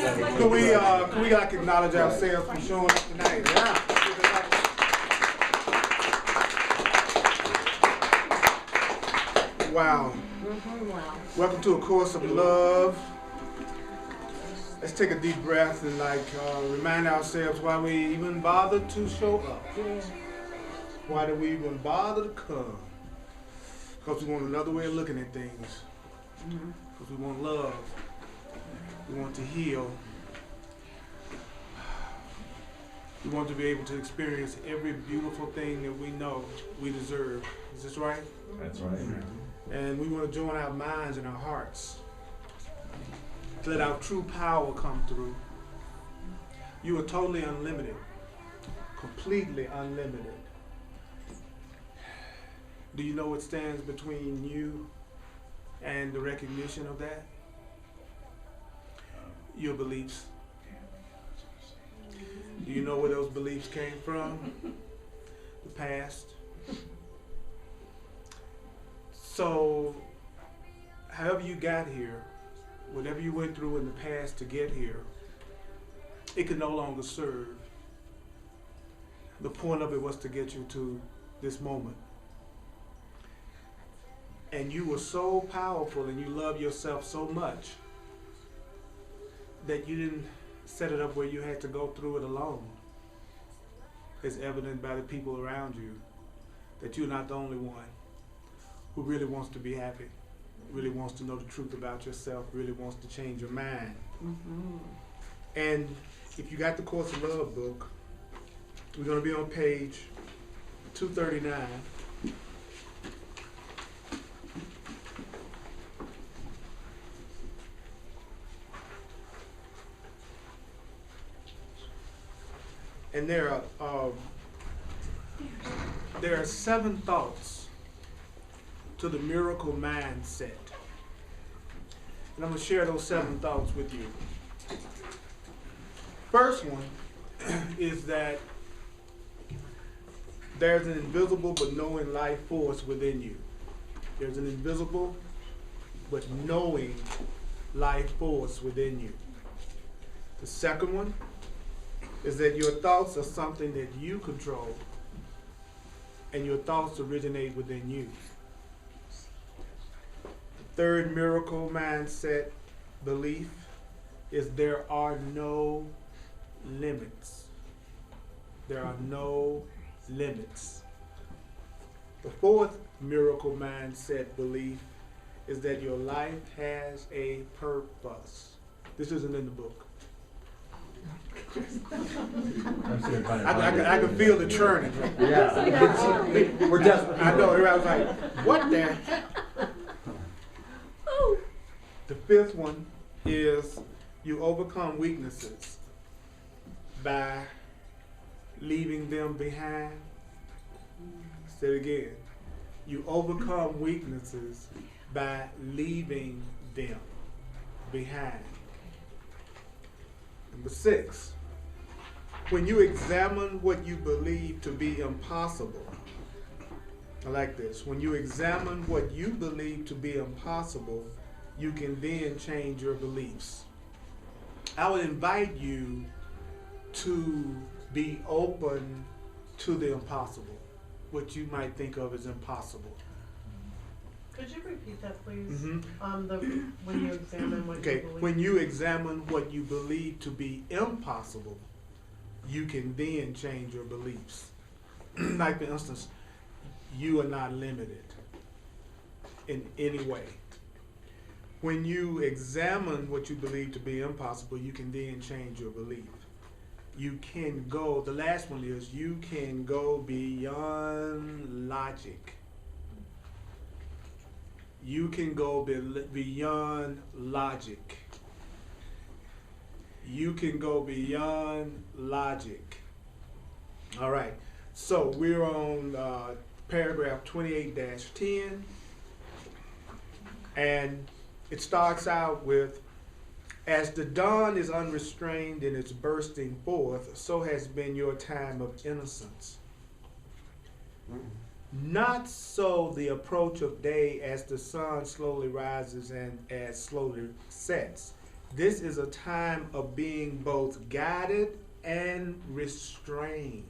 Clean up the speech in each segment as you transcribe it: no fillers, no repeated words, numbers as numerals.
Can we like acknowledge ourselves for showing up tonight? Yeah. Wow. Wow. Welcome to A Course of Love. Let's take a deep breath and remind ourselves why we even bother to show up. Yeah. Why do we even bother to come? Because we want another way of looking at things. Because we want love. We want to heal. We want to be able to experience every beautiful thing that we know we deserve. Is this right? That's right. And we want to join our minds and our hearts to let our true power come through. You are totally unlimited, completely unlimited. Do you know what stands between you and the recognition of that? Your beliefs. Do you know where those beliefs came from? The past. So, however you got here, whatever you went through in the past to get here, it could no longer serve. The point of it was to get you to this moment. And you were so powerful and you love yourself so much that you didn't set it up where you had to go through it alone. It's evident by the people around you that you're not the only one who really wants to be happy, really wants to know the truth about yourself, really wants to change your mind. And if you got the Course of Love book, we're going to be on page 239. And there are 7 thoughts to the miracle mindset. And I'm going to share those 7 thoughts with you. First one is that there's an invisible but knowing life force within you. There's an invisible but knowing life force within you. The second one is that your thoughts are something that you control, and your thoughts originate within you. The third miracle mindset belief is there are no limits. There are no limits. The fourth miracle mindset belief is that your life has a purpose. This isn't in the book. I can feel the churning. Yeah. We're desperate. I know. I was like, what the heck? The fifth one is you overcome weaknesses by leaving them behind. Say it again. You overcome weaknesses by leaving them behind. Number 6. When you examine what you believe to be impossible, I like this. When you examine what you believe to be impossible, you can then change your beliefs. I would invite you to be open to the impossible, what you might think of as impossible. Could you repeat that, please? When you examine what you believe. When you examine what you believe to be impossible, you can then change your beliefs. Like, for instance, you are not limited in any way. When you examine what you believe to be impossible, you can then change your belief. You can go, the last one is, you can go beyond logic. You can go beyond logic. You can go beyond logic. All right. So we're on paragraph 28-10. And it starts out with, as the dawn is unrestrained in its bursting forth, so has been your time of innocence. Not so the approach of day, as the sun slowly rises and as slowly sets. This is a time of being both guided and restrained.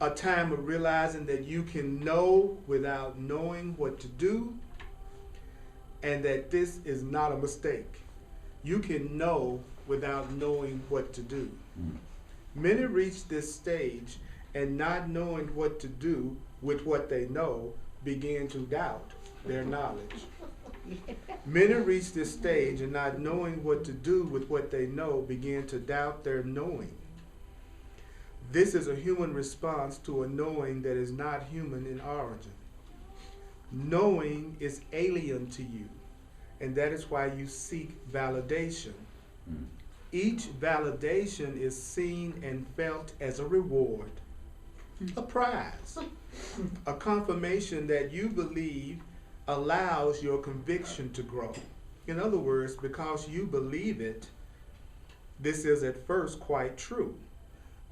A time of realizing that you can know without knowing what to do, and that this is not a mistake. You can know without knowing what to do. Many reach this stage and not knowing what to do with what they know begin to doubt their knowledge. Many reach this stage and not knowing what to do with what they know begin to doubt their knowing. This is a human response to a knowing that is not human in origin. Knowing is alien to you, and that is why you seek validation. Each validation is seen and felt as a reward, a prize, a confirmation that you believe allows your conviction to grow. In other words, because you believe it, this is at first quite true.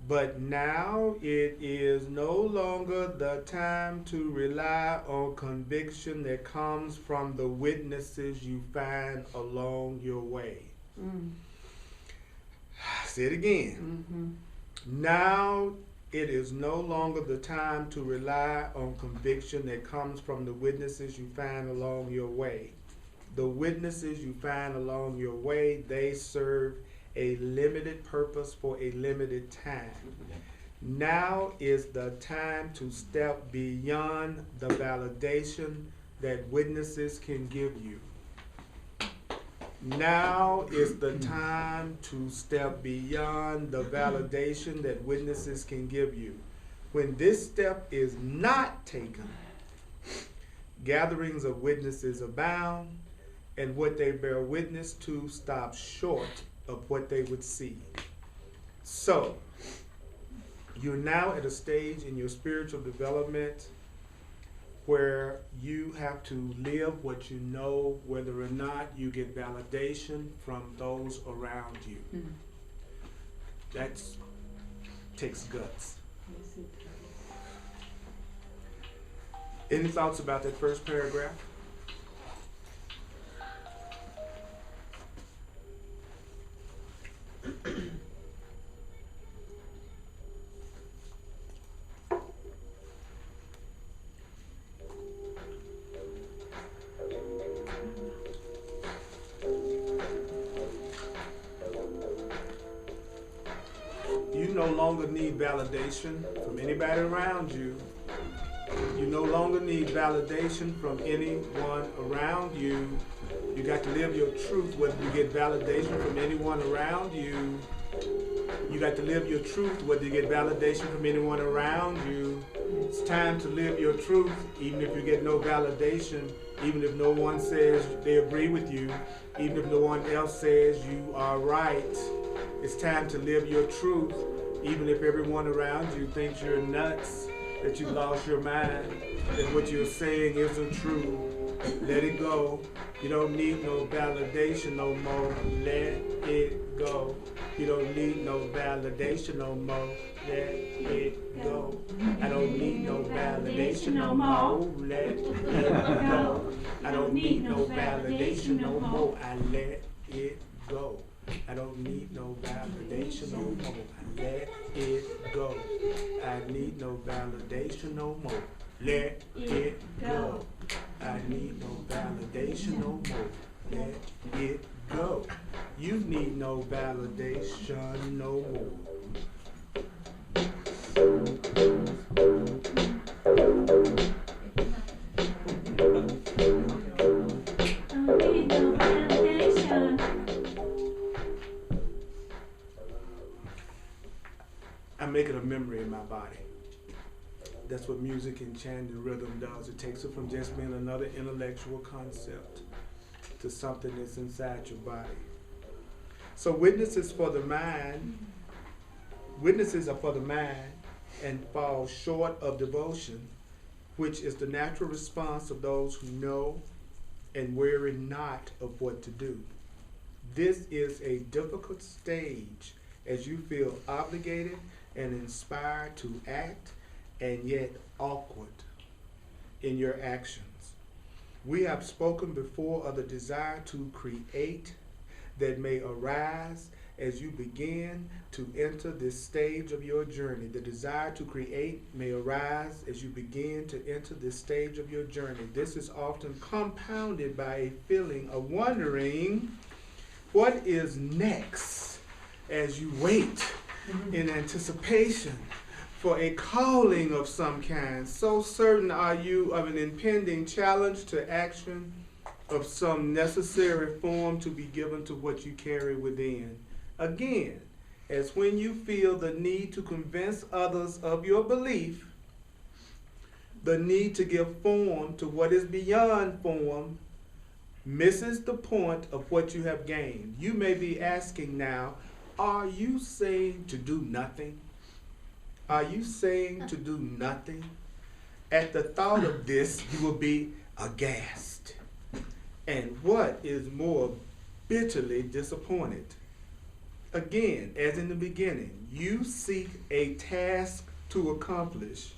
But now it is no longer the time to rely on conviction that comes from the witnesses you find along your way. Say it again. Now it is no longer the time to rely on conviction that comes from the witnesses you find along your way. The witnesses you find along your way, they serve a limited purpose for a limited time. Now is the time to step beyond the validation that witnesses can give you. Now is the time to step beyond the validation that witnesses can give you. When this step is not taken, gatherings of witnesses abound, and what they bear witness to stops short of what they would see. So, you're now at a stage in your spiritual development where you have to live what you know, whether or not you get validation from those around you. That takes guts. Any thoughts about that first paragraph? You no longer need validation from anybody around you. You no longer need validation from anyone around you. You got to live your truth, whether you get validation from anyone around you. You got to live your truth, whether you get validation from anyone around you. It's time to live your truth, even if you get no validation, even if no one says they agree with you, even if no one else says you are right. It's time to live your truth, even if everyone around you thinks you're nuts, that you lost your mind, that what you're saying isn't true. Let it go. You don't need no validation no more. Let it go. You don't need no validation no more. Let it go. I don't need no validation no more. Let it go. I don't need no validation no more. I let it go. I don't need no validation no more. I let it go. I need no validation no more. Let it go. I need no validation no more. Let it go. You need no validation no more. I'm making a memory in my body. That's what music and chant and rhythm does. It takes it from just being another intellectual concept to something that's inside your body. So witnesses are for the mind and fall short of devotion, which is the natural response of those who know and weary not of what to do. This is a difficult stage as you feel obligated and inspired to act, and yet awkward in your actions. We have spoken before of the desire to create that may arise as you begin to enter this stage of your journey. The desire to create may arise as you begin to enter this stage of your journey. This is often compounded by a feeling of wondering what is next as you wait in anticipation for a calling of some kind. So certain are you of an impending challenge to action of some necessary form to be given to what you carry within. Again, as when you feel the need to convince others of your belief, the need to give form to what is beyond form misses the point of what you have gained. You may be asking now, are you saying to do nothing? Are you saying to do nothing? At the thought of this, you will be aghast. And what is more bitterly disappointed? Again, as in the beginning, you seek a task to accomplish,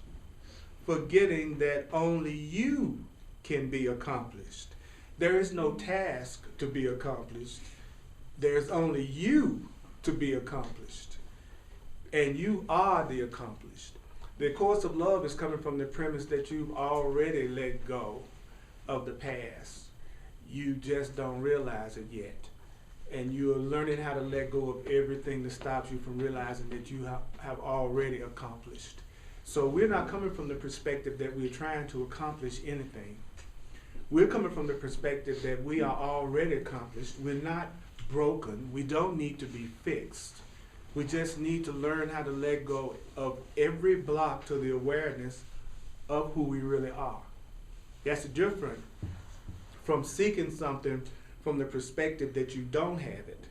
forgetting that only you can be accomplished. There is no task to be accomplished. There's only you to be accomplished. And you are the accomplished. The course of love is coming from the premise that you've already let go of the past. You just don't realize it yet. And you're learning how to let go of everything that stops you from realizing that you have already accomplished. So we're not coming from the perspective that we're trying to accomplish anything. We're coming from the perspective that we are already accomplished. We're not broken. We don't need to be fixed. We just need to learn how to let go of every block to the awareness of who we really are. That's different from seeking something from the perspective that you don't have it.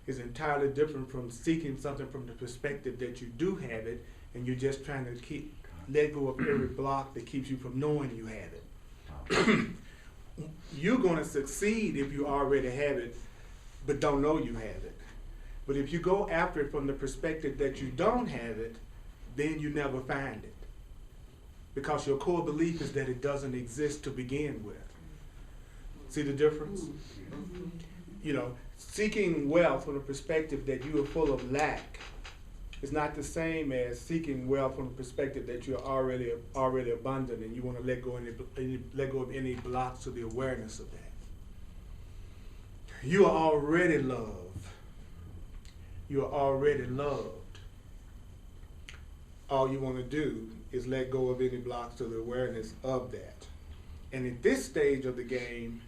It's entirely different from seeking something from the perspective that you do have it, and you're just trying to let go of every block that keeps you from knowing you have it. You're going to succeed if you already have it, but don't know you have it. But if you go after it from the perspective that you don't have it, then you never find it. Because your core belief is that it doesn't exist to begin with. See the difference? You know, seeking wealth from the perspective that you are full of lack is not the same as seeking wealth from the perspective that you're already abundant and you want to let go of any blocks to the awareness of that. You are already loved. You are already loved. All you want to do is let go of any blocks to the awareness of that. And at this stage of the game,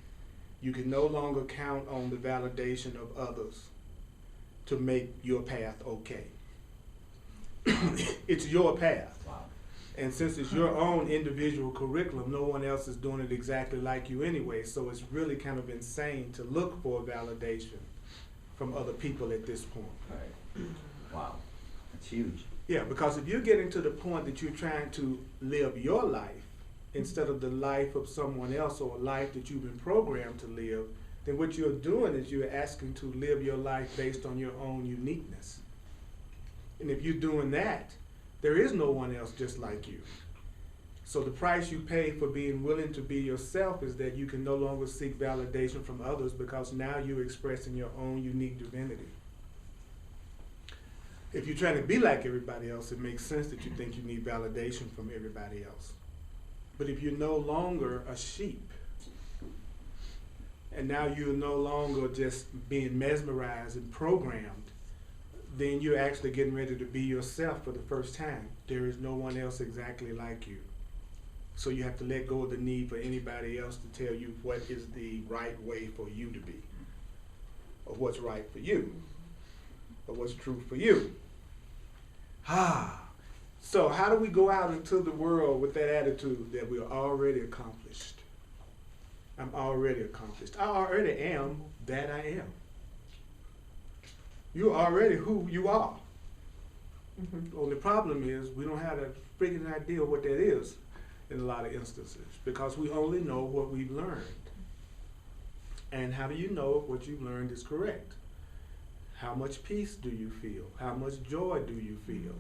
you can no longer count on the validation of others to make your path okay. It's your path. Wow. And since it's your own individual curriculum, no one else is doing it exactly like you anyway. So it's really kind of insane to look for validation from other people at this point. Right. Wow. That's huge. Yeah, because if you're getting to the point that you're trying to live your life instead of the life of someone else or a life that you've been programmed to live, then what you're doing is you're asking to live your life based on your own uniqueness. And if you're doing that, there is no one else just like you. So the price you pay for being willing to be yourself is that you can no longer seek validation from others because now you're expressing your own unique divinity. If you're trying to be like everybody else, it makes sense that you think you need validation from everybody else. But if you're no longer a sheep, and now you're no longer just being mesmerized and programmed, then you're actually getting ready to be yourself for the first time. There is no one else exactly like you. So you have to let go of the need for anybody else to tell you what is the right way for you to be, or what's right for you, or what's true for you. So how do we go out into the world with that attitude that we're already accomplished? I'm already accomplished. I already am that I am. You're already who you are. Mm-hmm. Only problem is we don't have a freaking idea what that is in a lot of instances because we only know what we've learned. And how do you know if what you've learned is correct? How much peace do you feel? How much joy do you feel?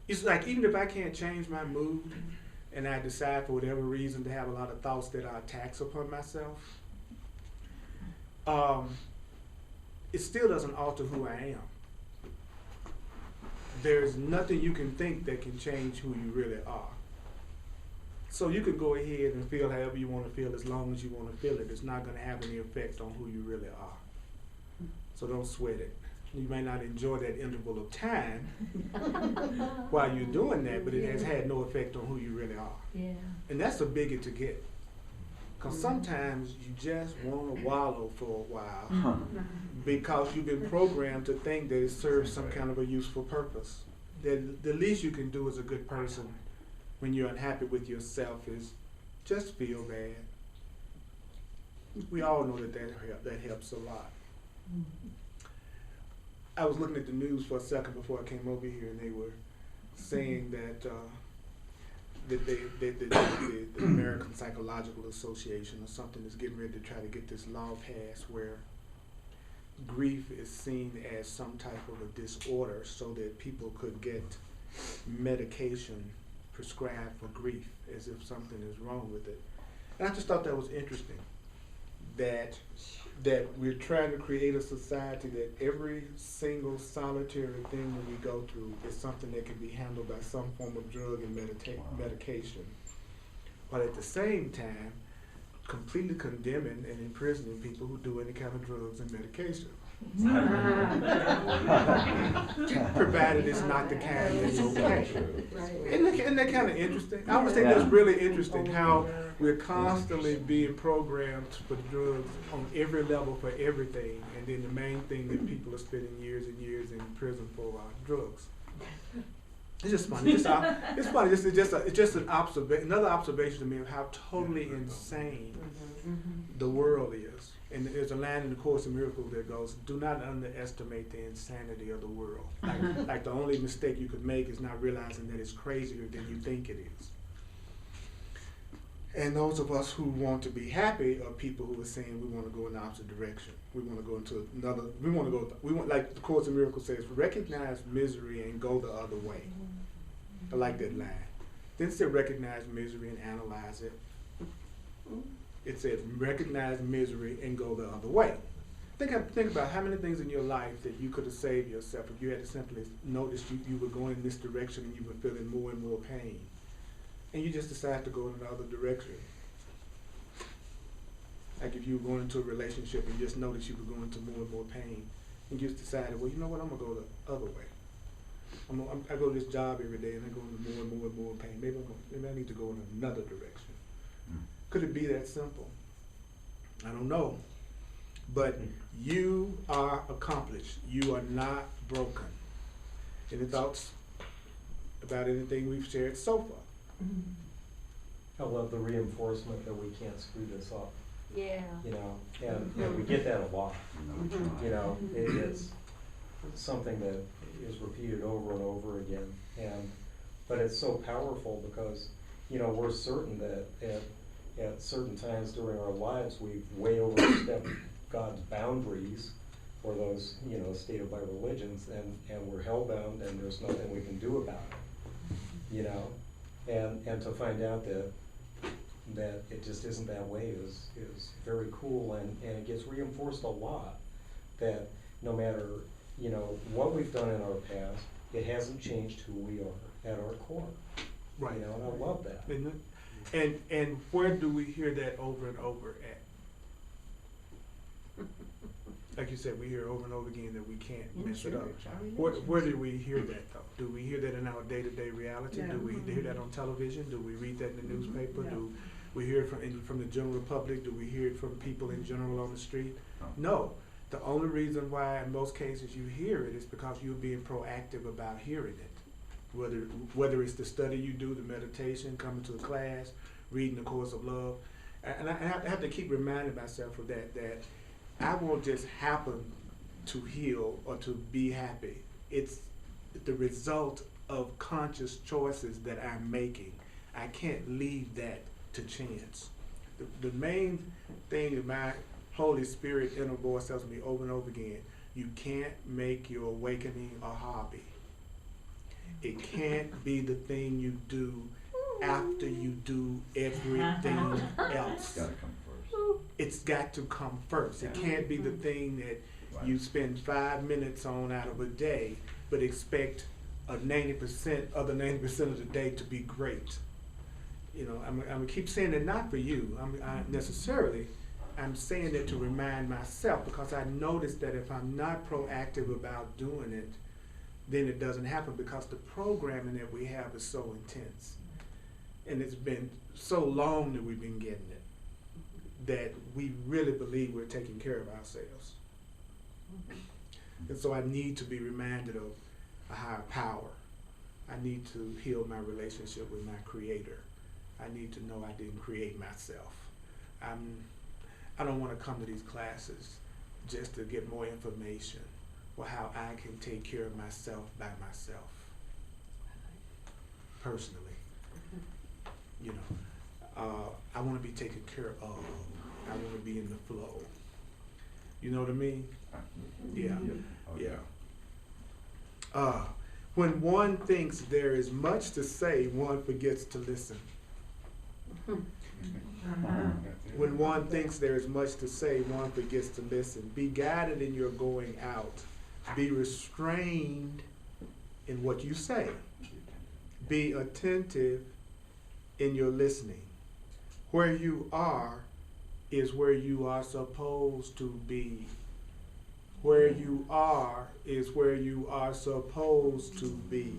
It's like even if I can't change my mood, and I decide for whatever reason to have a lot of thoughts that are attacks upon myself, it still doesn't alter who I am. There's nothing you can think that can change who you really are. So you can go ahead and feel however you want to feel as long as you want to feel it. It's not going to have any effect on who you really are. So don't sweat it. You may not enjoy that interval of time while you're doing that, but it has had no effect on who you really are. Yeah. And that's a biggie to get. Because sometimes you just want to wallow for a while because you've been programmed to think that it serves some kind of a useful purpose. That the least you can do as a good person when you're unhappy with yourself is just feel bad. We all know that helps a lot. I was looking at the news for a second before I came over here, and they were saying that the American Psychological Association or something is getting ready to try to get this law passed where grief is seen as some type of a disorder, so that people could get medication prescribed for grief as if something is wrong with it. And I just thought that was interesting, that we're trying to create a society that every single solitary thing that we go through is something that can be handled by some form of drug and medication, while at the same time completely condemning and imprisoning people who do any kind of drugs and medication. Provided it's not the kind that's okay. Isn't that kind of interesting? I always think that's really interesting how we're constantly being programmed for drugs on every level for everything, and then the main thing that people are spending years and years in prison for are drugs. It's just funny. It's funny. It's just an another observation to me of how totally insane the world is. And there's a line in the Course in Miracles that goes, "Do not underestimate the insanity of the world." Like the only mistake you could make is not realizing that it's crazier than you think it is. And those of us who want to be happy are people who are saying we want to go in the opposite direction. We want to go into another. We want, like the Course in Miracles says, recognize misery and go the other way. I like that line. Then it said recognize misery and analyze it. It says recognize misery and go the other way. Think about how many things in your life that you could have saved yourself if you had to simply notice you were going in this direction and you were feeling more and more pain. And you just decide to go in another direction. Like if you were going into a relationship and just noticed you were going into more and more pain, and you just decided, well, you know what, I'm going to go the other way. I go to this job every day and I go into more and more and more pain. Maybe I need to go in another direction. Could it be that simple? I don't know. But you are accomplished. You are not broken. Any thoughts about anything we've shared so far? I love the reinforcement that we can't screw this up. Yeah. You know, and we get that a lot. You know, it's something that is repeated over and over again. But it's so powerful because, you know, we're certain that at certain times during our lives we've way overstepped God's boundaries, or those, you know, stated by religions, and we're hellbound and there's nothing we can do about it. You know? And to find out that it just isn't that way is very cool, and it gets reinforced a lot that no matter, you know, what we've done in our past, it hasn't changed who we are at our core. Right. You know, and I love that. Isn't it? And where do we hear that over and over at? Like you said, we hear over and over again that we can't mess it up. Where do we hear that though? Do we hear that in our day-to-day reality? Do we hear that on television? Do we read that in the newspaper? Do we hear it from the general public? Do we hear it from people in general on the street? No. The only reason why in most cases you hear it is because you're being proactive about hearing it. Whether it's the study you do, the meditation, coming to a class, reading the Course of Love. And I have to keep reminding myself of that I won't just happen to heal or to be happy. It's the result of conscious choices that I'm making. I can't leave that to chance. The main thing that my Holy Spirit inner voice tells me over and over again, you can't make your awakening a hobby. It can't be the thing you do after you do everything else. It's gotta come first. It's got to come first. It can't be the thing that you spend 5 minutes on out of a day, but expect other 90% of the day to be great. You know, I'm gonna keep saying that not for you. I'm saying it to remind myself, because I noticed that if I'm not proactive about doing it, then it doesn't happen, because the programming that we have is so intense. And it's been so long that we've been getting it, that we really believe we're taking care of ourselves. And so I need to be reminded of a higher power. I need to heal my relationship with my Creator. I need to know I didn't create myself. I don't want to come to these classes just to get more information or how I can take care of myself by myself, personally. You know, I want to be taken care of. I want to be in the flow. You know what I mean? Yeah, yeah. When one thinks there is much to say, one forgets to listen. When one thinks there is much to say, one forgets to listen. Be guided in your going out. Be restrained in what you say. Be attentive in your listening. Where you are is where you are supposed to be. Where you are is where you are supposed to be.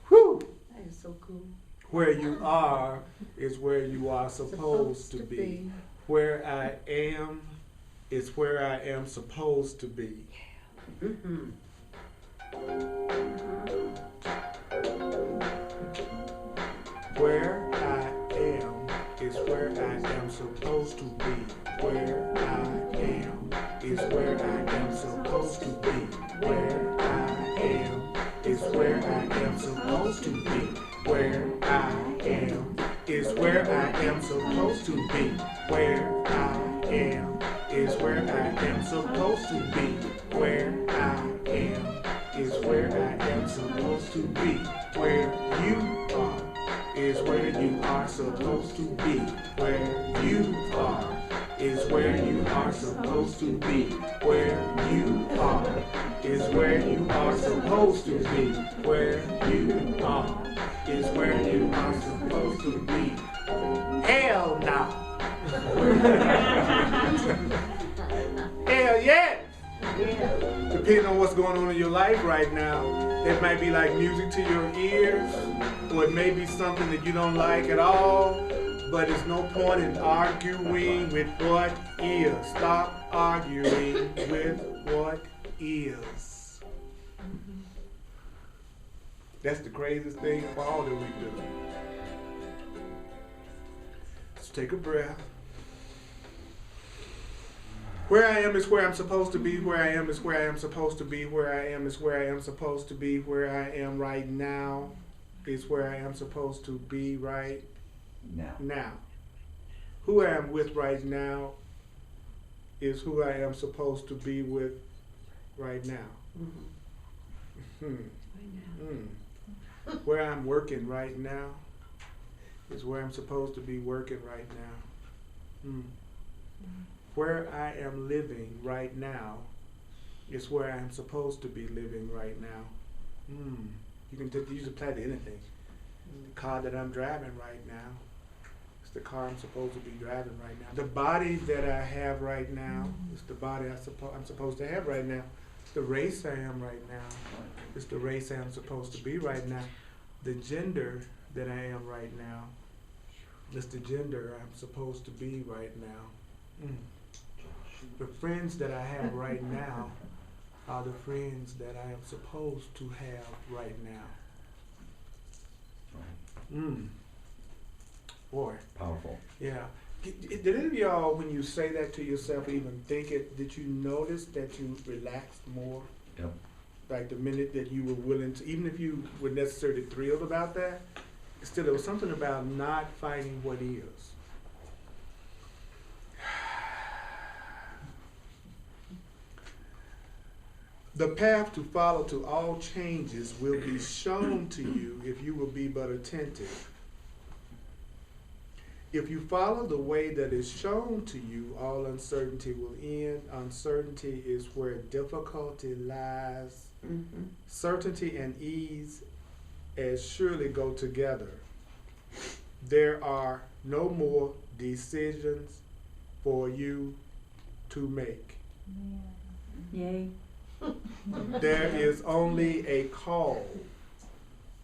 Whew! That is so cool. Where you are is where you are supposed to be. Where I am is where I am supposed to be. Mm-hmm. Where I am is where I am supposed to be. Where I am is where I am supposed to be. Where I am is where I am supposed to be. Where I am is where I am supposed to be. Where I am is where I am supposed to be. Where I am is where I am supposed to be. Where you are is where you are supposed to be. Where you are is where you are supposed to be. Where you are is where you are supposed to be. Where you are is where you are supposed to be. Hell no. Hell yeah. Depending on what's going on in your life right now, it might be like music to your ears, or it may be something that you don't like at all, but there's no point in arguing with what is. Stop arguing with what is. That's the craziest thing of all that we do. Let's take a breath. Where I am is where I'm supposed to be. Where I am is where I am supposed to be. Where I am is where I am supposed to be. Where I am right now is where I am supposed to be right now. Who I am with right now is who I am supposed to be with right now. Where I'm working right now is where I'm supposed to be working right now. Where I am living right now is where I am supposed to be living right now. You can use it apply to anything. The car that I'm driving right now is the car I'm supposed to be driving right now. The body that I have right now is the body I'm supposed to have right now. The race I am right now is the race I am supposed to be right now. The gender that I am right now is the gender I'm supposed to be right now. The friends that I have right now are the friends that I am supposed to have right now. Boy. Powerful. Yeah. Did any of y'all, when you say that to yourself, even think it, did you notice that you relaxed more? Yep. Like the minute that you were willing to, even if you were necessarily thrilled about that, still there was something about not fighting what is. The path to follow to all changes will be shown to you if you will be but attentive. If you follow the way that is shown to you, all uncertainty will end. Uncertainty is where difficulty lies. Certainty and ease as surely go together. There are no more decisions for you to make. Yay. There is only a call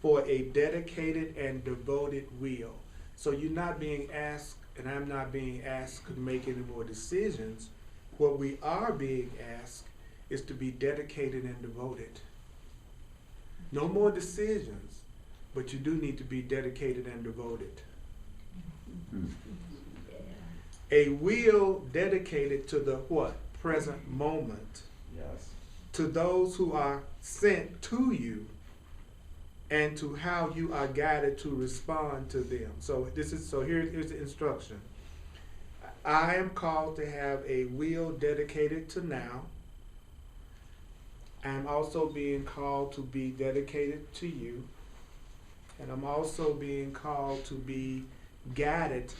for a dedicated and devoted will. So you're not being asked, and I'm not being asked to make any more decisions. What we are being asked is to be dedicated and devoted. No more decisions, but you do need to be dedicated and devoted. A will dedicated to the what? Present moment. Yes. To those who are sent to you, and to how you are guided to respond to them. So here's the instruction. I am called to have a will dedicated to now. I'm also being called to be dedicated to you. And I'm also being called to be guided,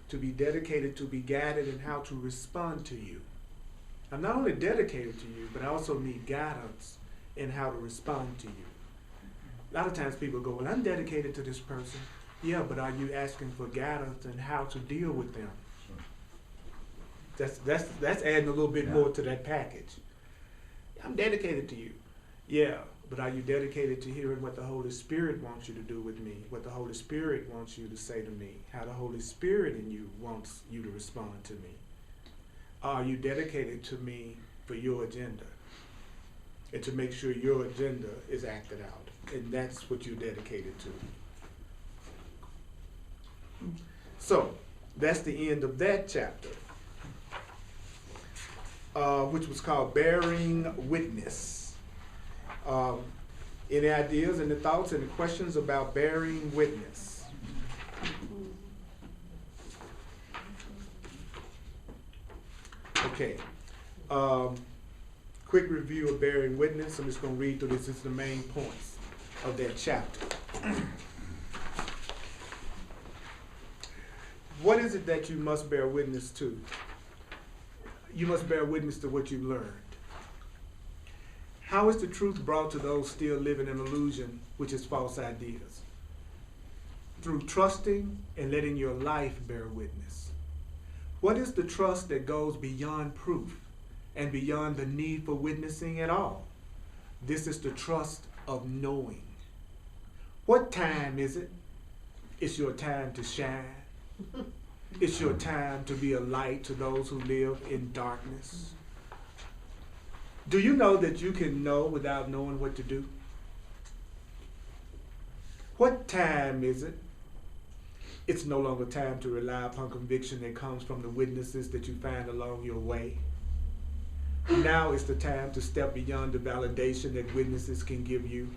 to be dedicated, to be guided in how to respond to you. I'm not only dedicated to you, but I also need guidance in how to respond to you. A lot of times people go, well, I'm dedicated to this person. Yeah, but are you asking for guidance in how to deal with them? That's adding a little bit more to that package. I'm dedicated to you. Yeah, but are you dedicated to hearing what the Holy Spirit wants you to do with me? What the Holy Spirit wants you to say to me? How the Holy Spirit in you wants you to respond to me? Are you dedicated to me for your agenda? And to make sure your agenda is acted out. And that's what you're dedicated to. So, that's the end of that chapter, which was called Bearing Witness. Any ideas, any thoughts, any questions about bearing witness? Okay. Quick review of bearing witness. I'm just going to read through this. This is the main points of that chapter. What is it that you must bear witness to? You must bear witness to what you've learned. How is the truth brought to those still living in illusion, which is false ideas? Through trusting and letting your life bear witness. What is the trust that goes beyond proof and beyond the need for witnessing at all? This is the trust of knowing. What time is it? It's your time to shine. It's your time to be a light to those who live in darkness. Do you know that you can know without knowing what to do? What time is it? It's no longer time to rely upon conviction that comes from the witnesses that you find along your way. Now is the time to step beyond the validation that witnesses can give you.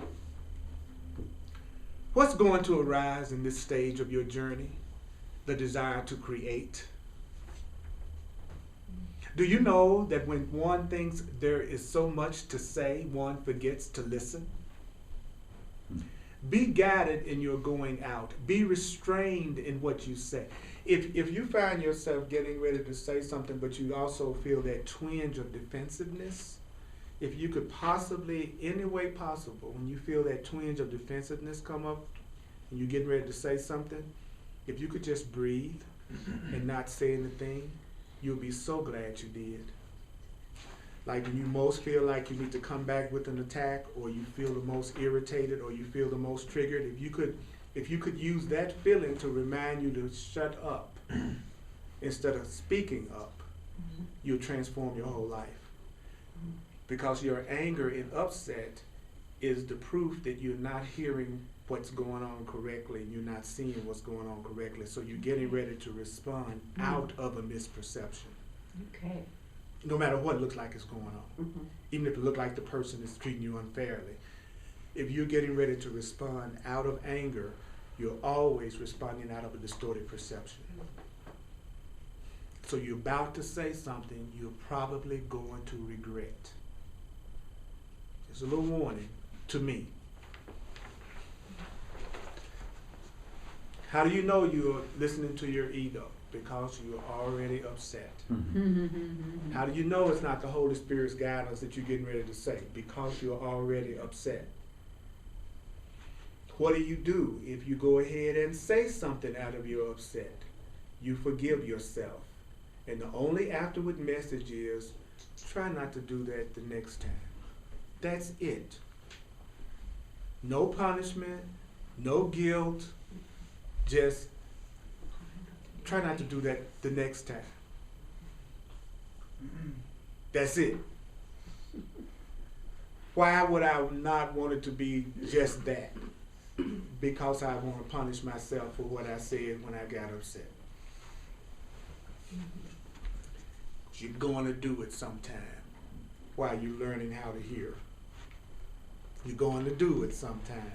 What's going to arise in this stage of your journey? The desire to create. Do you know that when one thinks there is so much to say, one forgets to listen? Be guided in your going out. Be restrained in what you say. If you find yourself getting ready to say something, but you also feel that twinge of defensiveness, if you could possibly, any way possible, when you feel that twinge of defensiveness come up and you're getting ready to say something, if you could just breathe and not say anything, you'll be so glad you did. Like when you most feel like you need to come back with an attack, or you feel the most irritated, or you feel the most triggered, if you could use that feeling to remind you to shut up instead of speaking up, you'll transform your whole life. Because your anger and upset is the proof that you're not hearing what's going on correctly, and you're not seeing what's going on correctly. So you're getting ready to respond out of a misperception. Okay. No matter what it looks like is going on. Even if it looks like the person is treating you unfairly. If you're getting ready to respond out of anger, you're always responding out of a distorted perception. So you're about to say something you're probably going to regret. It's a little warning to me. How do you know you're listening to your ego? Because you're already upset. How do you know it's not the Holy Spirit's guidance that you're getting ready to say? Because you're already upset. What do if you go ahead and say something out of your upset? You forgive yourself. And the only afterward message is, try not to do that the next time. That's it. No punishment, no guilt, just try not to do that the next time. That's it. Why would I not want it to be just that? Because I want to punish myself for what I said when I got upset. You're going to do it sometime while you're learning how to hear. You're going to do it sometime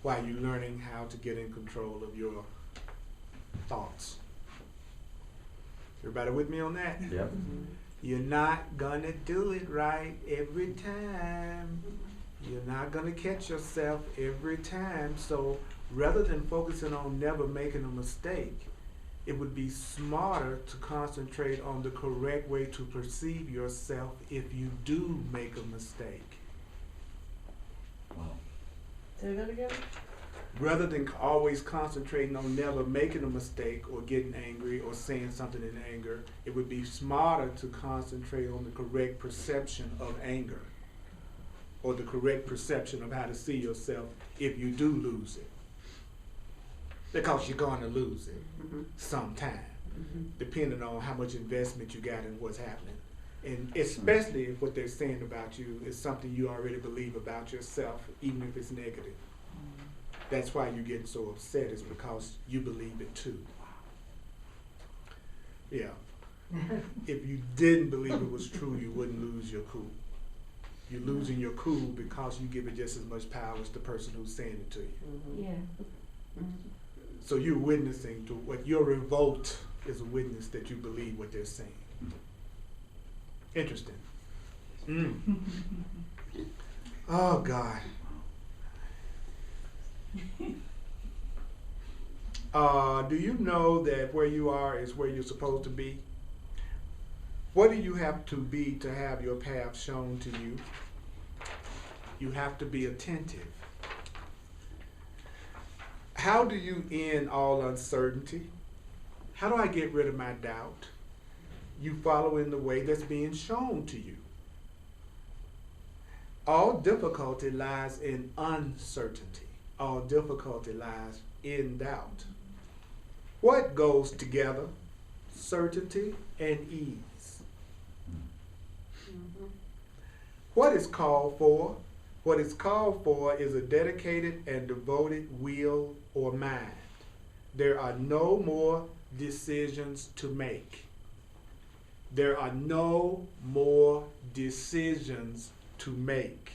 while you're learning how to get in control of your thoughts. Everybody with me on that? Yep. You're not gonna do it right every time. You're not gonna catch yourself every time. So rather than focusing on never making a mistake, it would be smarter to concentrate on the correct way to perceive yourself if you do make a mistake. Wow. Say that again? Rather than always concentrating on never making a mistake or getting angry or saying something in anger, it would be smarter to concentrate on the correct perception of anger or the correct perception of how to see yourself if you do lose it. Because you're going to lose it sometime, depending on how much investment you got in what's happening. And especially if what they're saying about you is something you already believe about yourself, even if it's negative. That's why you get so upset, is because you believe it too. Yeah. If you didn't believe it was true, you wouldn't lose your cool. You're losing your cool because you give it just as much power as the person who's saying it to you. Yeah. So you're witnessing to what your revolt is, a witness that you believe what they're saying. Interesting. Oh, God. Do you know that where you are is where you're supposed to be? What do you have to be to have your path shown to you? You have to be attentive. How do you end all uncertainty? How do I get rid of my doubt? You follow in the way that's being shown to you. All difficulty lies in uncertainty. All difficulty lies in doubt. What goes together? Certainty and ease. What is called for? What is called for is a dedicated and devoted will or mind. There are no more decisions to make. There are no more decisions to make.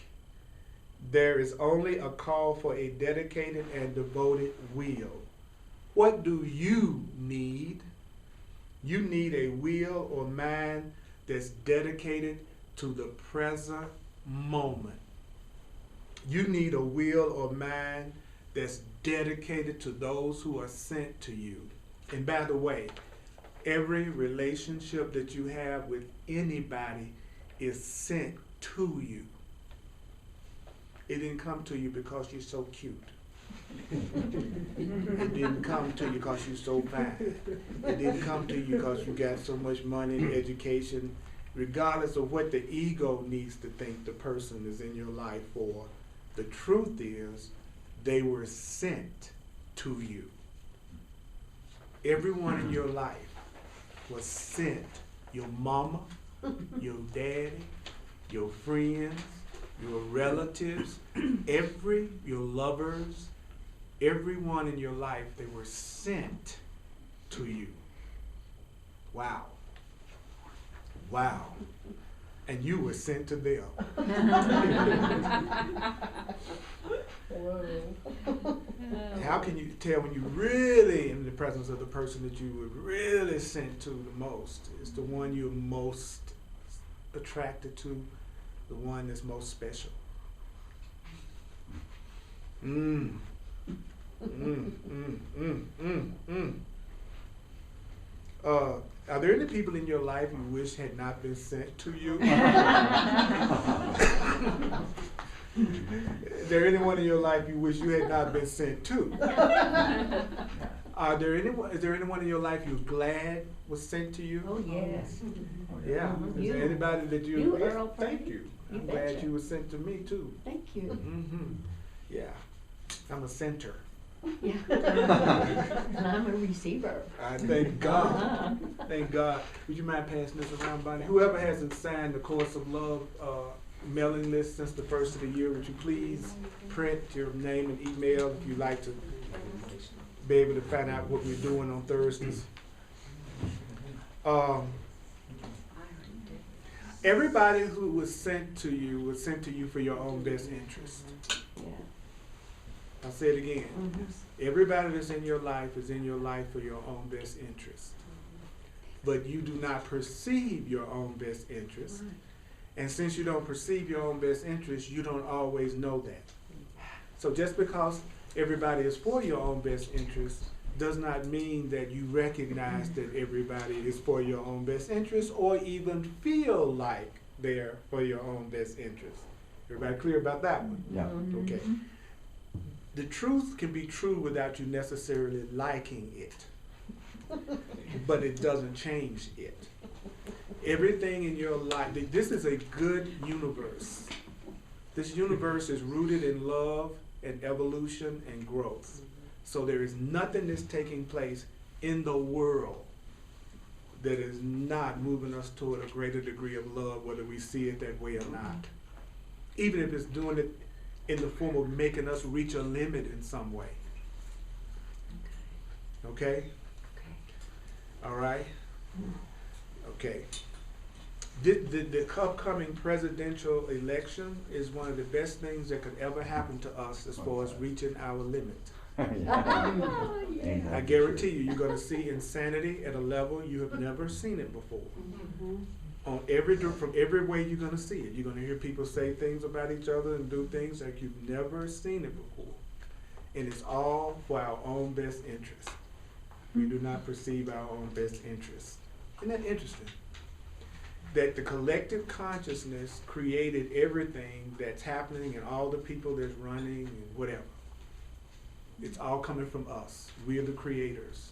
There is only a call for a dedicated and devoted will. What do you need? You need a will or mind that's dedicated to the present moment. You need a will or mind that's dedicated to those who are sent to you. And by the way, every relationship that you have with anybody is sent to you. It didn't come to you because you're so cute. It didn't come to you because you're so fine. It didn't come to you because you got so much money and education. Regardless of what the ego needs to think the person is in your life for, the truth is they were sent to you. Everyone in your life was sent. Your mama, your daddy, your friends, your relatives, your lovers, everyone in your life, they were sent to you. Wow. Wow. And you were sent to them. How can you tell when you're really in the presence of the person that you were really sent to the most? It's the one you're most attracted to, the one that's most special. Are there any people in your life you wish had not been sent to you? Is there anyone in your life you wish you had not been sent to? Is there anyone in your life you're glad was sent to you? Oh, yes. Yeah. Is there You. anybody that You, yeah, Earl Purdy. thank you. You I'm glad betcha. you were sent to me too. Thank you. Mm-hmm. Yeah. I'm a center. Yeah. And I'm a receiver. I thank God. Uh-huh. Thank God. Would you mind passing this around, Bonnie? Whoever hasn't signed the Course of Love mailing list since the first of the year, would you please print your name and email if you'd like to be able to find out what we're doing on Thursdays. Everybody who was sent to you for your own best interest. Yeah. I'll say it again. Mhm. Everybody that's in your life is in your life for your own best interest. But you do not perceive your own best interest. And since you don't perceive your own best interest, you don't always know that. So just because everybody is for your own best interest does not mean that you recognize that everybody is for your own best interest or even feel like they're for your own best interest. Everybody clear about that one? Yeah. Okay. The truth can be true without you necessarily liking it, but it doesn't change it. Everything in your life, this is a good universe. This universe is rooted in love and evolution and growth. So there is nothing that's taking place in the world that is not moving us toward a greater degree of love, whether we see it that way or not. Even if it's doing it in the form of making us reach a limit in some way. Okay? All right? Okay. The upcoming presidential election is one of the best things that could ever happen to us as far as reaching our limit. Yeah. I guarantee you, you're going to see insanity at a level you have never seen it before. From every way you're going to see it. You're going to hear people say things about each other and do things like you've never seen it before. And it's all for our own best interest. We do not perceive our own best interest. Isn't that interesting? That the collective consciousness created everything that's happening and all the people that's running and whatever. It's all coming from us. We are the creators.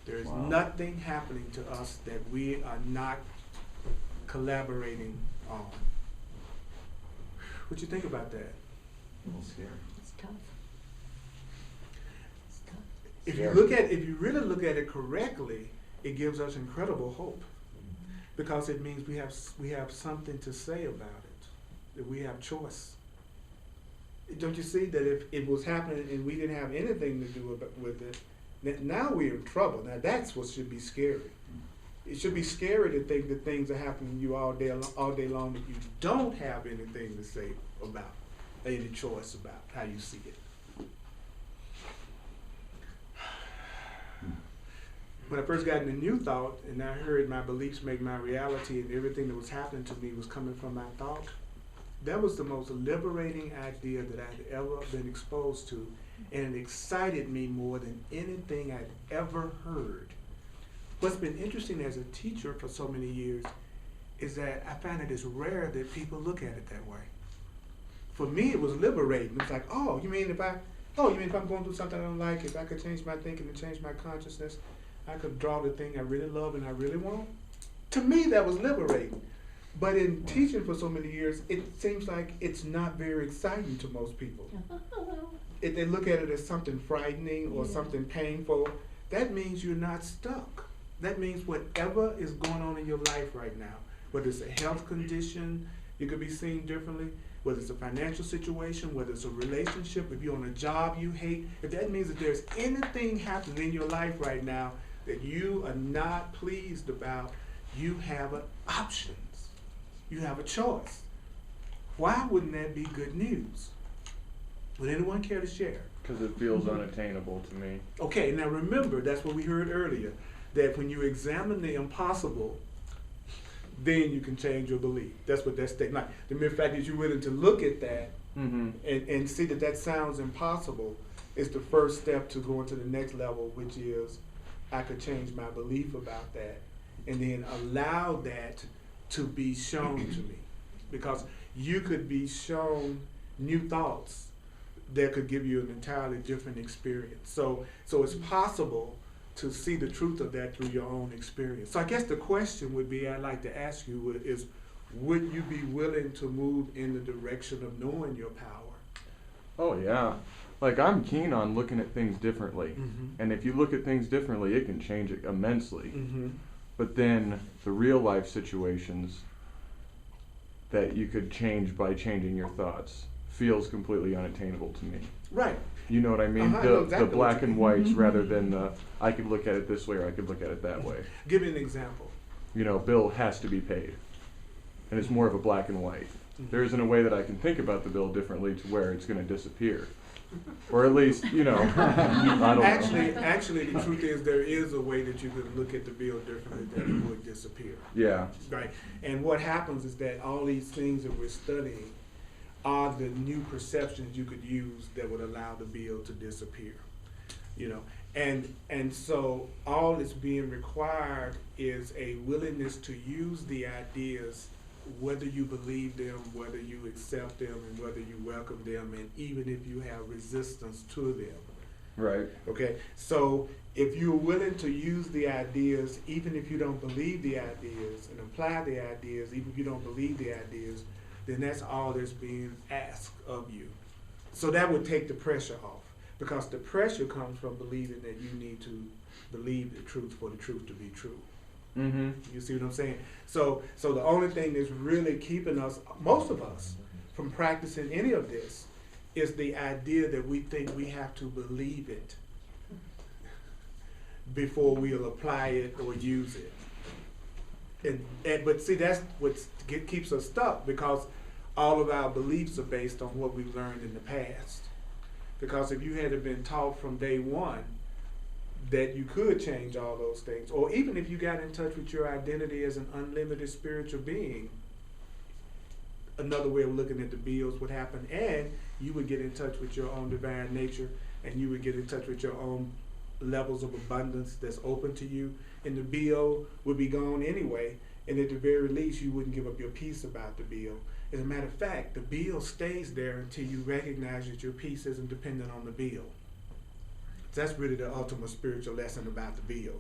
There is Wow. nothing happening to us that we are not collaborating on. What you think about that? A little scary. It's tough. It's tough. If Scary. if you really look at it correctly, it gives us incredible hope, because it means we have something to say about it, that we have choice. Don't you see that if it was happening and we didn't have anything to do with it, now we're in trouble. Now that's what should be scary. It should be scary to think that things are happening to you all day long that you don't have anything to say about, any choice about how you see it. When I first got into New Thought and I heard my beliefs make my reality and everything that was happening to me was coming from my thought, that was the most liberating idea that I'd ever been exposed to, and it excited me more than anything I'd ever heard. What's been interesting as a teacher for so many years is that I find it is rare that people look at it that way. For me, it was liberating. It's like, oh, you mean if I'm going through something I don't like, if I could change my thinking and change my consciousness, I could draw the thing I really love and I really want? To me, that was liberating. But in teaching for so many years, it seems like it's not very exciting to most people. If they look at it as something frightening or something painful, that means you're not stuck. That means whatever is going on in your life right now, whether it's a health condition, it could be seen differently, whether it's a financial situation, whether it's a relationship, if you're on a job you hate, if that means that there's anything happening in your life right now that you are not pleased about, you have options. You have a choice. Why wouldn't that be good news? Would anyone care to share? Because it feels unattainable to me. Okay, now remember, that's what we heard earlier, that when you examine the impossible, then you can change your belief. That's what that's taking. Like, the mere fact that you're willing to look at that Mm-hmm. and see that that sounds impossible, is the first step to going to the next level, which is I could change my belief about that and then allow that to be shown to me. Because you could be shown new thoughts that could give you an entirely different experience. So it's possible to see the truth of that through your own experience. So I guess the question would be, I'd like to ask you is, would you be willing to move in the direction of knowing your power? Oh yeah. Like, I'm keen on looking at things differently. Mm-hmm. And if you look at things differently, it can change it immensely. Mm-hmm. But then the real life situations that you could change by changing your thoughts feels completely unattainable to me. Right. You know what I mean? I know The exactly what black you and mean. whites rather than the, I could look at it this way or I could look at it that way. Give me an example. You know, bill has to be paid. And it's more of a black and white. There isn't a way that I can think about the bill differently to where it's going to disappear. Or at least, you know, I don't know. Actually, the truth is there is a way that you could look at the bill differently that it would disappear. Yeah. Right. And what happens is that all these things that we're studying are the new perceptions you could use that would allow the bill to disappear. You know, and so all that's being required is a willingness to use the ideas, whether you believe them, whether you accept them, and whether you welcome them, and even if you have resistance to them. Right. Okay, so if you're willing to use the ideas, even if you don't believe the ideas, and apply the ideas, even if you don't believe the ideas, then that's all that's being asked of you. So that would take the pressure off, because the pressure comes from believing that you need to believe the truth for the truth to be true. Mm-hmm. You see what I'm saying? So the only thing that's really keeping us, most of us, from practicing any of this is the idea that we think we have to believe it before we'll apply it or use it. But see, that's what keeps us stuck, because all of our beliefs are based on what we've learned in the past. Because if you had been taught from day one that you could change all those things, or even if you got in touch with your identity as an unlimited spiritual being, another way of looking at the bills would happen, and you would get in touch with your own divine nature, and you would get in touch with your own levels of abundance that's open to you, and the bill would be gone anyway, and at the very least you wouldn't give up your peace about the bill. As a matter of fact, the bill stays there until you recognize that your peace isn't dependent on the bill. That's really the ultimate spiritual lesson about the bill.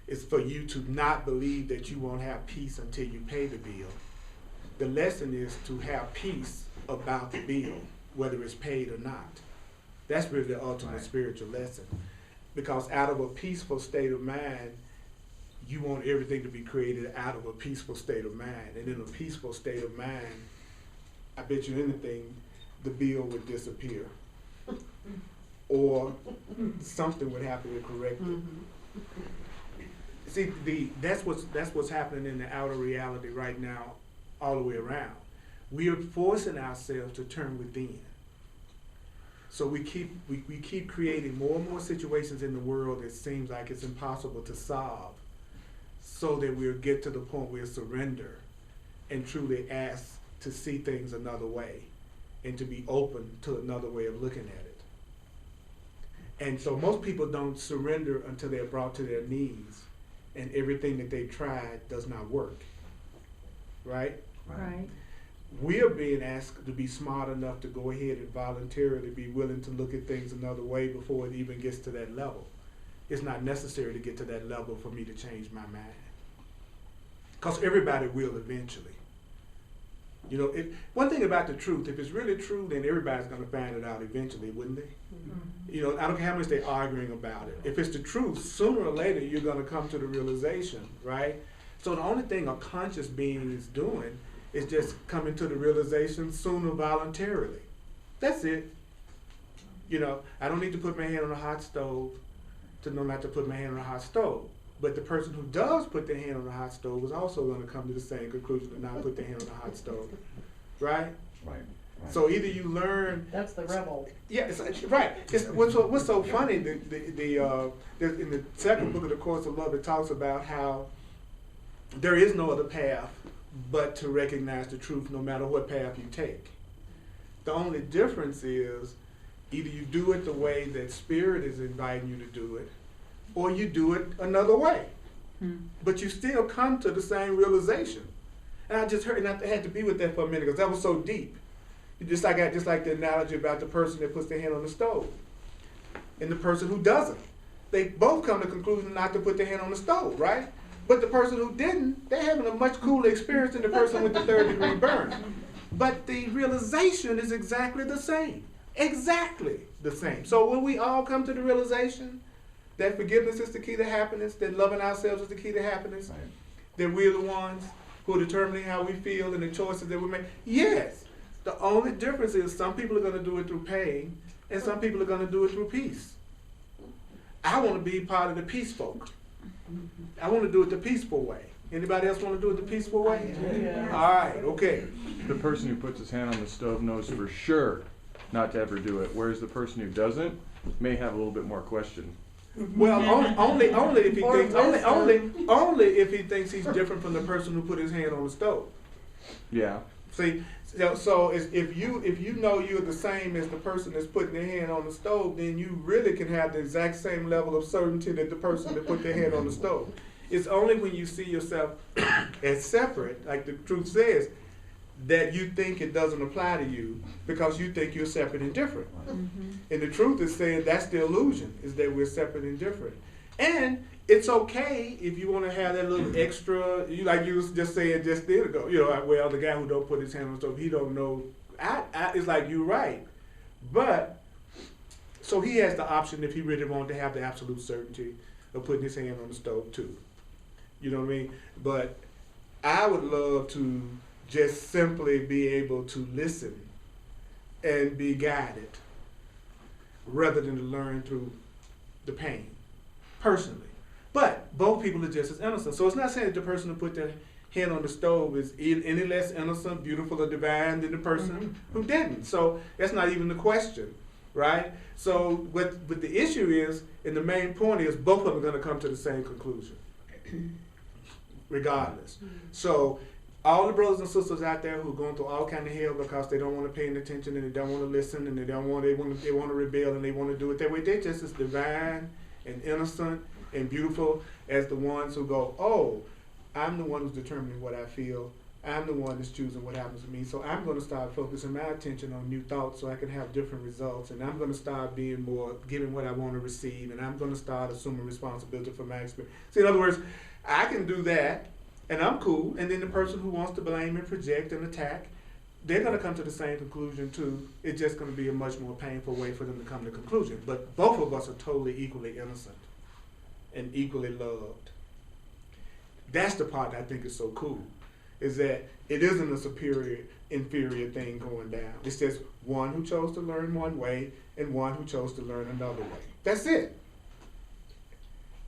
It's for you to not believe that you won't have peace until you pay the bill. The lesson is to have peace about the bill, whether it's paid or not. That's really the ultimate spiritual lesson. Because out of a peaceful state of mind, you want everything to be created out of a peaceful state of mind. And in a peaceful state of mind, I bet you anything, the bill would disappear. Or something would happen to correct it. See, that's what's happening in the outer reality right now, all the way around. We are forcing ourselves to turn within. So we keep creating more and more situations in the world that seems like it's impossible to solve, so that we'll get to the point where we surrender and truly ask to see things another way and to be open to another way of looking at it. And so most people don't surrender until they're brought to their knees and everything that they tried does not work. Right? Right. We are being asked to be smart enough to go ahead and voluntarily be willing to look at things another way before it even gets to that level. It's not necessary to get to that level for me to change my mind. Because everybody will eventually. You know, one thing about the truth, if it's really true, then everybody's going to find it out eventually, wouldn't they? Mm-hmm. You know, I don't care how much they're arguing about it. If it's the truth, sooner or later you're going to come to the realization, right? So the only thing a conscious being is doing is just coming to the realization sooner voluntarily. That's it. You know, I don't need to put my hand on a hot stove to know not to put my hand on a hot stove. But the person who does put their hand on the hot stove is also going to come to the same conclusion to not put their hand on the hot stove, right? Right. So either you learn. That's the rebel. Yeah, it's right. What's so funny? In the second book of the Course of Love, it talks about how there is no other path but to recognize the truth, no matter what path you take. The only difference is Either you do it the way that Spirit is inviting you to do it, or you do it another way. But you still come to the same realization. And I just heard, and I had to be with that for a minute because that was so deep. Just like the analogy about the person that puts their hand on the stove and the person who doesn't. They both come to the conclusion not to put their hand on the stove, right? But the person who didn't, they're having a much cooler experience than the person with the 3rd-degree burn. But the realization is exactly the same. Exactly the same. So when we all come to the realization that forgiveness is the key to happiness, that loving ourselves is the key to happiness, Right. that we're the ones who are determining how we feel and the choices that we make, yes. The only difference is some people are going to do it through pain and some people are going to do it through peace. I want to be part of the peace folk. I want to do it the peaceful way. Anybody else want to do it the peaceful way? Yeah. All right, okay. The person who puts his hand on the stove knows for sure not to ever do it, whereas the person who doesn't may have a little bit more question. Well, only if he Or thinks wisdom. only if he thinks he's different from the person who put his hand on the stove. Yeah. See, so if you know you're the same as the person that's putting their hand on the stove, then you really can have the exact same level of certainty that the person that put their hand on the stove. It's only when you see yourself as separate, like the truth says, that you think it doesn't apply to you because you think you're separate and different. And the truth is saying that's the illusion, is that we're separate and different. And it's okay if you want to have that little extra, like you was just saying just then ago, well, the guy who don't put his hand on the stove, he don't know. It's like, you're right. But, so he has the option if he really wanted to have the absolute certainty of putting his hand on the stove too. You know what I mean? But I would love to just simply be able to listen and be guided rather than to learn through the pain, personally. But both people are just as innocent. So it's not saying that the person who put their hand on the stove is any less innocent, beautiful, or divine than the person who didn't. So that's not even the question, right? So what the issue is, and the main point is, both of them are going to come to the same conclusion, regardless. So all the brothers and sisters out there who are going through all kind of hell because they don't want to pay any attention and they don't want to listen and they want to rebel and they want to do it their way. They're just as divine and innocent and beautiful as the ones who go, oh, I'm the one who's determining what I feel. I'm the one that's choosing what happens to me. So I'm going to start focusing my attention on new thoughts so I can have different results. And I'm going to start being more, giving what I want to receive. And I'm going to start assuming responsibility for my experience. See, in other words, I can do that. And I'm cool, and then the person who wants to blame and project and attack, they're going to come to the same conclusion too. It's just going to be a much more painful way for them to come to the conclusion. But both of us are totally equally innocent and equally loved. That's the part I think is so cool, is that it isn't a superior, inferior thing going down. It's just one who chose to learn one way and one who chose to learn another way. That's it.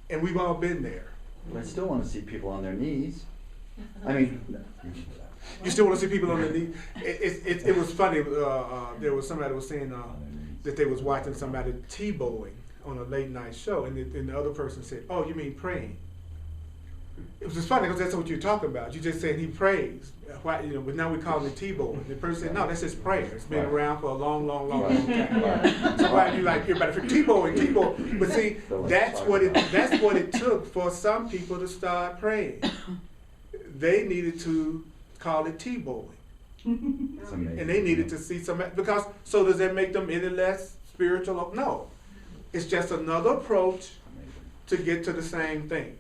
And we've all been there. But I still want to see people on their knees. I mean, You still want to see people on their knees? It was funny. There was somebody that was saying that they was watching somebody T-bowing on a late night show, and the other person said, "Oh, you mean praying?" It was just funny because that's what you're talking about. You just said he prays, why, but now we call it T-bowing. The person said, "No, that's just prayer. It's been around for a long time." So why do you like everybody for T-bowing? But see, that's what it took for some people to start praying. They needed to call it T-bowing. And they needed to see some, because, so does that make them any less spiritual? No. It's just another approach to get to the same thing.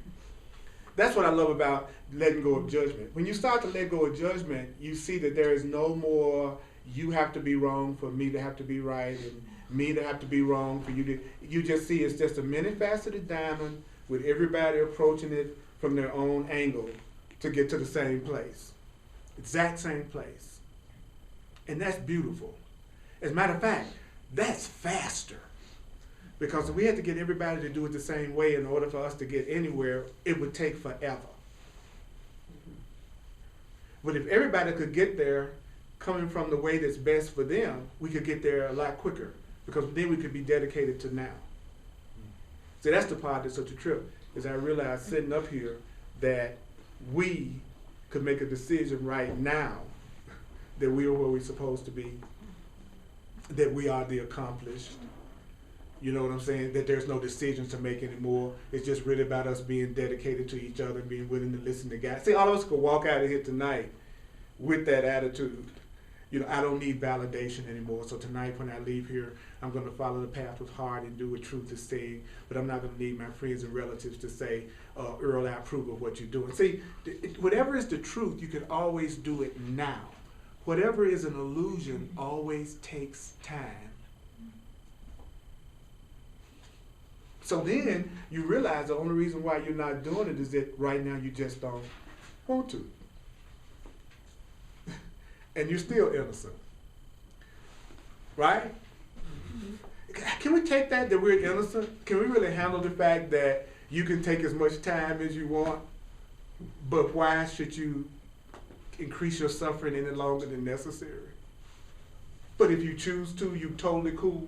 That's what I love about letting go of judgment. When you start to let go of judgment, you see that there is no more, you have to be wrong for me to have to be right, and me to have to be wrong for you to, you just see it's just a many-faceted diamond with everybody approaching it from their own angle to get to the same place. Exact same place. And that's beautiful. As a matter of fact, that's faster. Because if we had to get everybody to do it the same way in order for us to get anywhere, it would take forever. But if everybody could get there coming from the way that's best for them, we could get there a lot quicker. Because then we could be dedicated to now. So that's the part that's such a trip, is I realized sitting up here that we could make a decision right now that we are where we're supposed to be that we are the accomplished. You know what I'm saying? That there's no decisions to make anymore. It's just really about us being dedicated to each other and being willing to listen to God. See, all of us could walk out of here tonight with that attitude. You know, I don't need validation anymore. So tonight when I leave here, I'm going to follow the path with heart and do what truth is saying. But I'm not going to need my friends and relatives to say, Earl, I approve of what you're doing. See, whatever is the truth, you can always do it now. Whatever is an illusion always takes time. So then you realize the only reason why you're not doing it is that right now you just don't want to. And you're still innocent. Right? Can we take that we're innocent? Can we really handle the fact that you can take as much time as you want, but why should you increase your suffering any longer than necessary? But if you choose to, you're totally cool.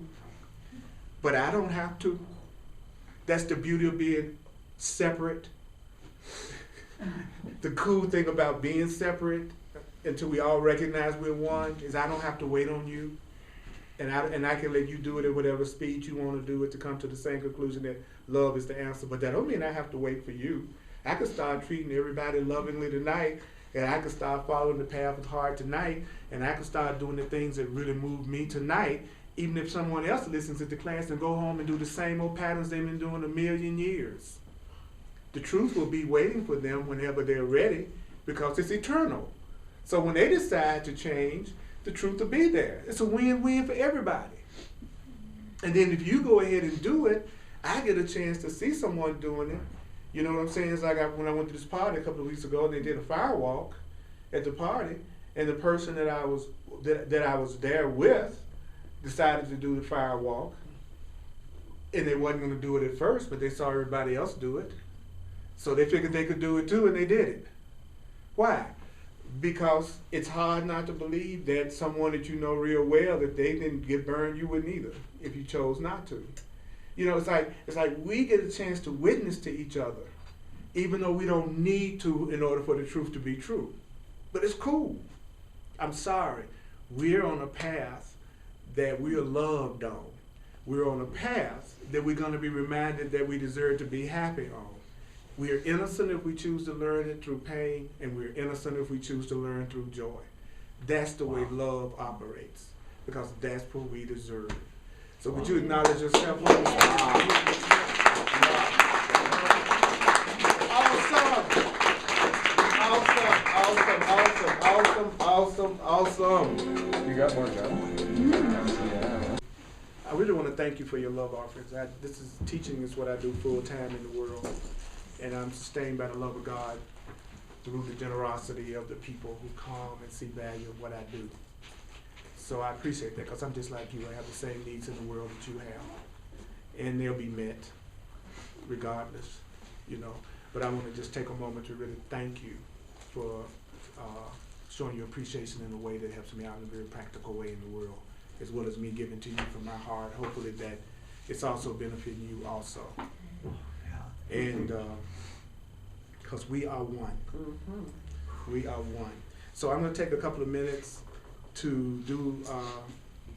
But I don't have to. That's the beauty of being separate. The cool thing about being separate, until we all recognize we're one, is I don't have to wait on you. And I can let you do it at whatever speed you want to do it to come to the same conclusion that love is the answer. But that don't mean I have to wait for you. I could start treating everybody lovingly tonight, and I could start following the path of heart tonight, and I could start doing the things that really move me tonight, even if someone else listens to the class and go home and do the same old patterns they've been doing a million years. The truth will be waiting for them whenever they're ready, because it's eternal. So when they decide to change, the truth will be there. It's a win-win for everybody. And then if you go ahead and do it, I get a chance to see someone doing it. You know what I'm saying? It's like when I went to this party a couple of weeks ago, and they did a firewalk at the party, and the person that I was there with decided to do the firewalk, and they wasn't going to do it at first, but they saw everybody else do it. So they figured they could do it too, and they did it. Why? Because it's hard not to believe that someone that you know real well, that they didn't get burned, you wouldn't either, if you chose not to. You know, it's like we get a chance to witness to each other, even though we don't need to in order for the truth to be true. But it's cool. I'm sorry. We're on a path that we're loved on. We're on a path that we're going to be reminded that we deserve to be happy on. We are innocent if we choose to learn it through pain, and we're innocent if we choose to learn through joy. That's the way love operates, because that's what we deserve. So would you acknowledge yourself? Awesome. You got more, John? Yeah. I really want to thank you for your love offerings. Teaching is what I do full time in the world. And I'm sustained by the love of God through the generosity of the people who come and see value in what I do. So I appreciate that, because I'm just like you. I have the same needs in the world that you have. And they'll be met regardless, you know. But I want to just take a moment to really thank you for showing your appreciation in a way that helps me out in a very practical way in the world, as well as me giving to you from my heart. Hopefully that it's also benefiting you also. And because we are one. We are one. So I'm going to take a couple of minutes to do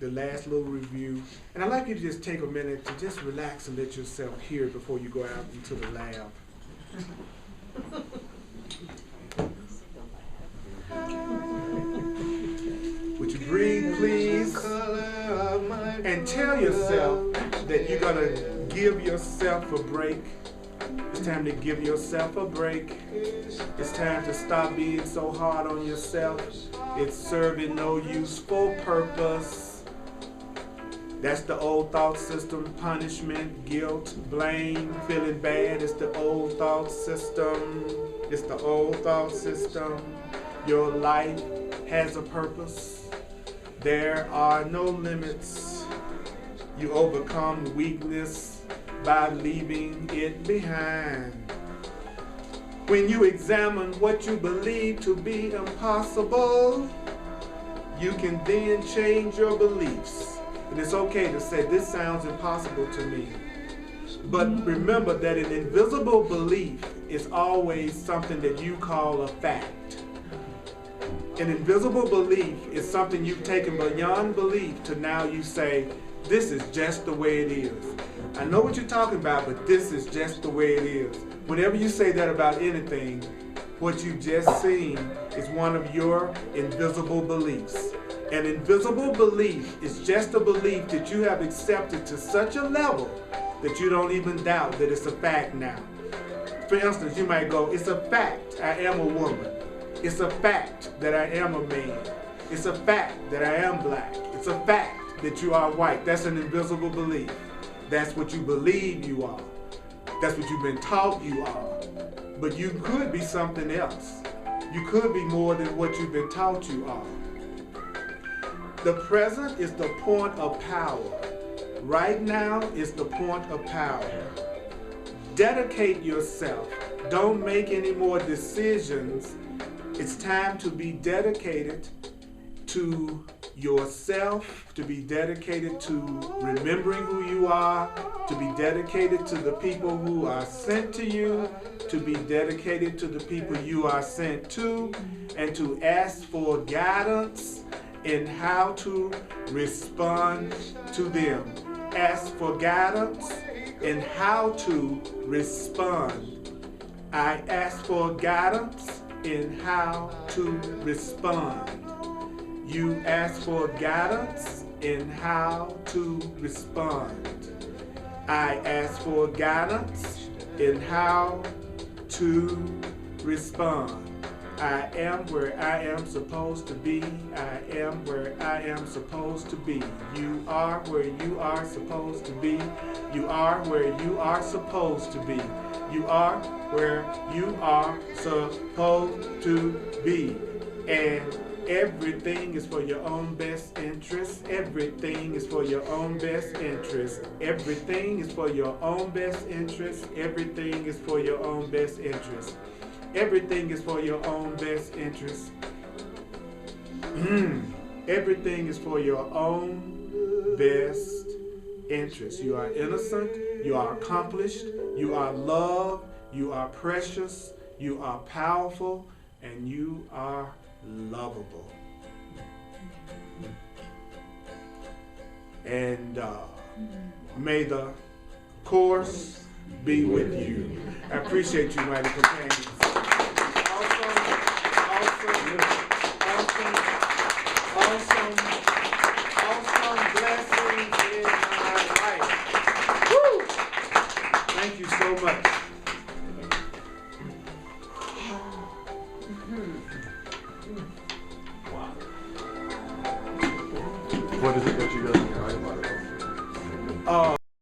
the last little review. And I'd like you to just take a minute to just relax and let yourself hear before you go out into the lab. Would you breathe, please? And tell yourself that you're going to give yourself a break. It's time to give yourself a break. It's time to stop being so hard on yourself. It's serving no useful purpose. That's the old thought system. Punishment, guilt, blame, feeling bad. It's the old thought system. It's the old thought system. Your life has a purpose. There are no limits. You overcome weakness by leaving it behind. When you examine what you believe to be impossible, you can then change your beliefs. And it's okay to say, this sounds impossible to me. But remember that an invisible belief is always something that you call a fact. An invisible belief is something you've taken beyond belief to now you say, this is just the way it is. I know what you're talking about, but this is just the way it is. Whenever you say that about anything, what you've just seen is one of your invisible beliefs. An invisible belief is just a belief that you have accepted to such a level that you don't even doubt that it's a fact now. For instance, you might go, it's a fact I am a woman. It's a fact that I am a man. It's a fact that I am black. It's a fact that you are white. That's an invisible belief. That's what you believe you are. That's what you've been taught you are. But you could be something else. You could be more than what you've been taught you are. The present is the point of power. Right now is the point of power. Dedicate yourself. Don't make any more decisions. It's time to be dedicated to yourself, to be dedicated to remembering who you are, to be dedicated to the people who are sent to you, to be dedicated to the people you are sent to, and to ask for guidance in how to respond to them. Ask for guidance in how to respond. I ask for guidance in how to respond. You ask for guidance in how to respond. I ask for guidance in how to respond. I am where I am supposed to be. I am where I am supposed to be. You are where you are supposed to be. You are where you are supposed to be. You are where you are supposed to be. And everything is for your own best interest. Everything is for your own best interest. Everything is for your own best interest. Everything is for your own best interest. Everything is for your own best interest. Everything is for your own best interest. You are innocent. You are accomplished. You are loved. You are precious. You are powerful. And you are lovable. And may the course be with you. I appreciate you, mighty companions. Awesome blessings in my life. Woo! Thank you so much. What is it that you guys